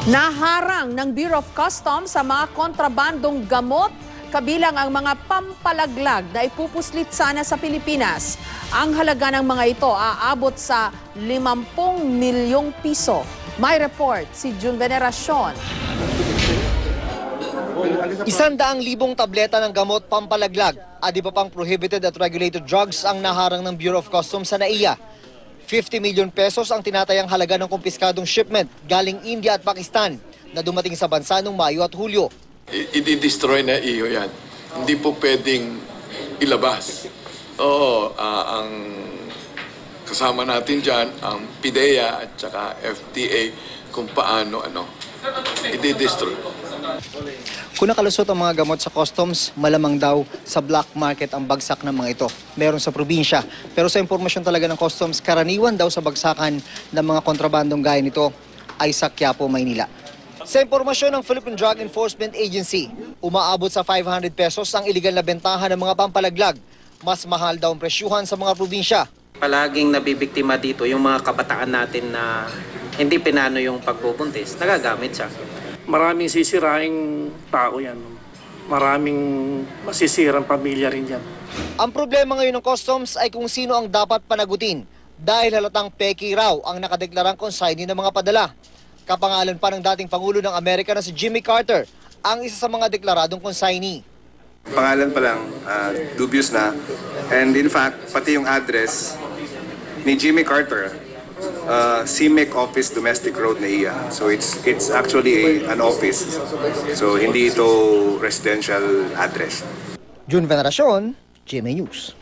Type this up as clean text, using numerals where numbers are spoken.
Naharang ng Bureau of Customs sa mga kontrabandong gamot, kabilang ang mga pampalaglag na ipupuslit sana sa Pilipinas. Ang halaga ng mga ito aabot sa 50 milyong piso. May report si June Veneracion. 100,000 tableta ng gamot pampalaglag at iba pang prohibited at regulated drugs ang naharang ng Bureau of Customs sa NAIA. 50 milyon pesos ang tinatayang halaga ng kumpiskadong shipment galing India at Pakistan na dumating sa bansa noong Mayo at Hulyo. I-destroy na iyo yan. Hindi po pwedeng ilabas. Oo, ang kasama natin dyan, ang PIDEA at saka FDA kung paano i-destroy. Kung nakalusot ang mga gamot sa customs, malamang daw sa black market ang bagsak ng mga ito. Meron sa probinsya. Pero sa impormasyon talaga ng customs, karaniwan daw sa bagsakan ng mga kontrabandong gaya nito ay sa Quiapo, Maynila. Sa impormasyon ng Philippine Drug Enforcement Agency, umaabot sa 500 pesos ang iligal na bentahan ng mga pampalaglag. Mas mahal daw ang presyuhan sa mga probinsya. Palaging nabibiktima dito yung mga kabataan natin na hindi pinano yung pagbubuntis, nagagamit siya. Maraming sisiraing tao yan. Maraming masisirang pamilya rin yan. Ang problema ngayon ng customs ay kung sino ang dapat panagutin dahil halatang peki raw ang nakadeklarang consignee ng mga padala. Kapangalan pa ng dating Pangulo ng Amerika na si Jimmy Carter ang isa sa mga deklaradong consignee. Pangalan pa lang, dubious na. And in fact, pati yung address ni Jimmy Carter, CMEC Office Domestic Road, NAIA. So it's actually an office. So hindi ito residential address. June Veneracion, GMA News.